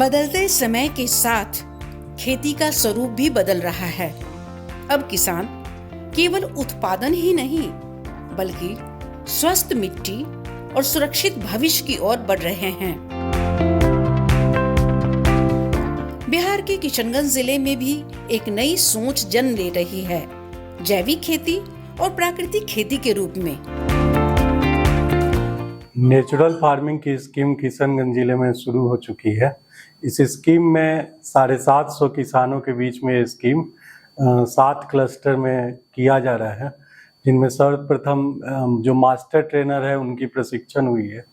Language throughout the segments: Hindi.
बदलते समय के साथ खेती का स्वरूप भी बदल रहा है। अब किसान केवल उत्पादन ही नहीं बल्कि स्वस्थ मिट्टी और सुरक्षित भविष्य की ओर बढ़ रहे हैं। बिहार के किशनगंज जिले में भी एक नई सोच जन्म ले रही है, जैविक खेती और प्राकृतिक खेती के रूप में। नेचुरल फार्मिंग की स्कीम किशनगंज जिले में शुरू हो चुकी है। इस स्कीम में 750 किसानों के बीच में ये स्कीम 7 क्लस्टर में किया जा रहा है, जिनमें सर्वप्रथम जो मास्टर ट्रेनर है उनकी प्रशिक्षण हुई है।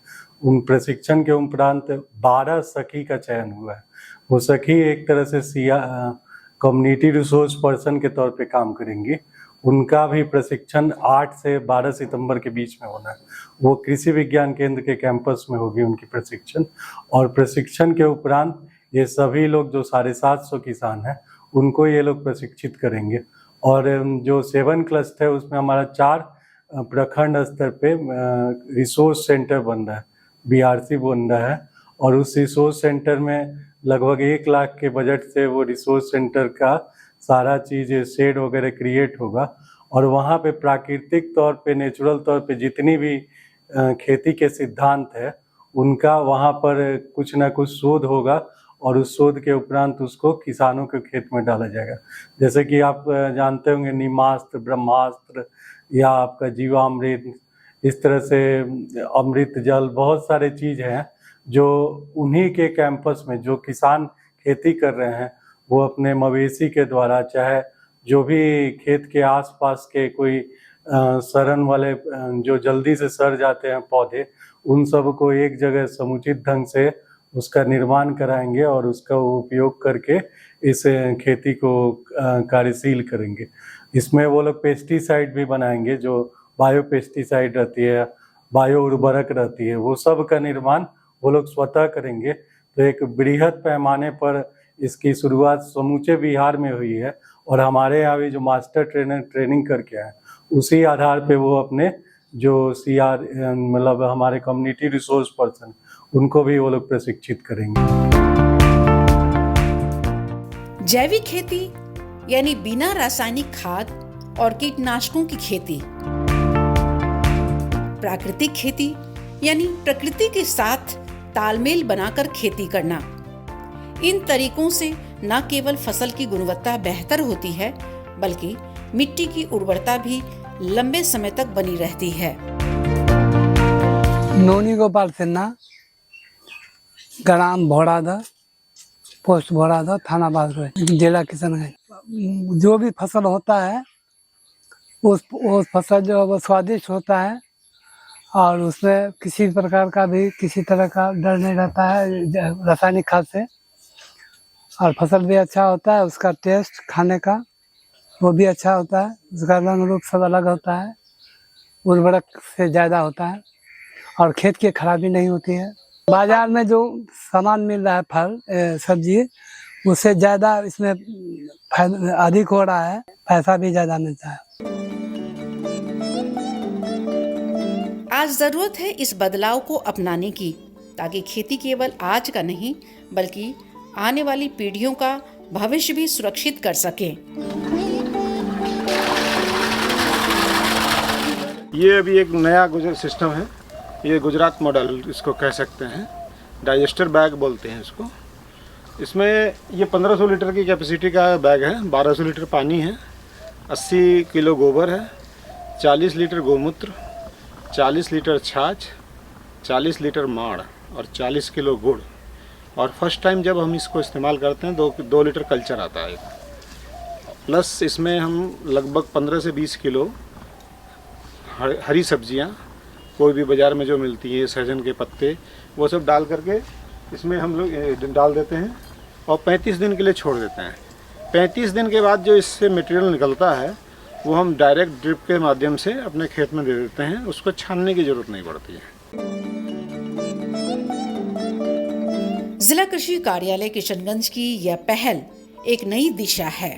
उन प्रशिक्षण के उपरांत 12 सखी का चयन हुआ है। वो सखी एक तरह से कम्युनिटी रिसोर्स पर्सन के तौर पे काम करेंगी। उनका भी प्रशिक्षण 8 से 12 सितंबर के बीच में होना है। वो कृषि विज्ञान केंद्र के कैंपस में होगी उनकी प्रशिक्षण। और प्रशिक्षण के उपरांत ये सभी लोग जो 750 किसान हैं उनको ये लोग प्रशिक्षित करेंगे। और जो 7 क्लस्टर है उसमें हमारा 4 प्रखंड स्तर पे रिसोर्स सेंटर बन रहा है, BRC बन रहा है। और उस रिसोर्स सेंटर में लगभग 1 लाख के बजट से वो रिसोर्स सेंटर का सारा चीज़ शेड वगैरह क्रिएट होगा। और वहाँ पे प्राकृतिक तौर पे नेचुरल तौर पे जितनी भी खेती के सिद्धांत है उनका वहाँ पर कुछ ना कुछ शोध होगा। और उस शोध के उपरांत उसको किसानों के खेत में डाला जाएगा। जैसे कि आप जानते होंगे नीमास्त्र, ब्रह्मास्त्र या आपका जीवामृत, इस तरह से अमृत जल, बहुत सारे चीज़ हैं जो उन्हीं के कैंपस में जो किसान खेती कर रहे हैं वो अपने मवेशी के द्वारा, चाहे जो भी खेत के आसपास के कोई सड़न वाले जो जल्दी से सड़ जाते हैं पौधे, उन सब को एक जगह समुचित ढंग से उसका निर्माण कराएंगे और उसका उपयोग करके इस खेती को कार्यशील करेंगे। इसमें वो लोग पेस्टिसाइड भी बनाएंगे, जो बायो पेस्टिसाइड रहती है, बायो उर्वरक रहती है, वो सब का निर्माण वो लोग स्वतः करेंगे। तो एक बृहद पैमाने पर इसकी शुरुआत समूचे बिहार में हुई है। और हमारे यहाँ भी जो मास्टर ट्रेनर ट्रेनिंग करके आए उसी आधार पे वो अपने जो मतलब हमारे कम्युनिटी रिसोर्स पर्सन उनको भी वो लोग प्रशिक्षित करेंगे। जैविक खेती यानी बिना रासायनिक खाद और कीटनाशकों की खेती। प्राकृतिक खेती यानी प्रकृति के साथ तालमेल बनाकर खेती करना। इन तरीकों से न केवल फसल की गुणवत्ता बेहतर होती है बल्कि मिट्टी की उर्वरता भी लंबे समय तक बनी रहती है। नोनी गोपाल सिन्हा, ग्राम भोड़ादा, पोस्ट भोड़ादा, थाना बागरई, जिला किशनगंज। जो भी फसल होता है उस फसल जो है वो स्वादिष्ट होता है और उसमें किसी प्रकार का भी किसी तरह का डर नहीं रहता है रासायनिक खाद से। और फसल भी अच्छा होता है, उसका टेस्ट खाने का वो भी अच्छा होता है, उसका रंग रूप सब अलग होता है, उर्वरक से ज़्यादा होता है और खेत की खराबी नहीं होती है। बाजार में जो सामान मिल रहा है फल सब्जी उससे ज़्यादा इसमें अधिक हो रहा है, पैसा भी ज़्यादा मिलता है। आज जरूरत है इस बदलाव को अपनाने की, ताकि खेती केवल आज का नहीं बल्कि आने वाली पीढ़ियों का भविष्य भी सुरक्षित कर सके। ये अभी एक नया सिस्टम है, ये गुजरात मॉडल इसको कह सकते हैं, डाइजेस्टर बैग बोलते हैं इसको। इसमें ये 1500 लीटर की कैपेसिटी का बैग है, 1200 लीटर पानी है, 80 किलो गोबर है, 40 लीटर गोमूत्र, 40 लीटर छाछ, 40 लीटर माड़ और 40 किलो गुड़। और फर्स्ट टाइम जब हम इसको इस्तेमाल करते हैं 2 लीटर कल्चर आता है। प्लस इसमें हम लगभग 15 से 20 किलो हरी सब्जियां कोई भी बाज़ार में जो मिलती हैं, सहजन के पत्ते, वो सब डाल करके इसमें हम लोग डाल देते हैं और 35 दिन के लिए छोड़ देते हैं। 35 दिन के बाद जो इससे मटेरियल निकलता है वो हम डायरेक्ट ड्रिप के माध्यम से अपने खेत में दे देते हैं, उसको छानने की ज़रूरत नहीं पड़ती है। जिला कृषि कार्यालय किशनगंज की यह पहल एक नई दिशा है।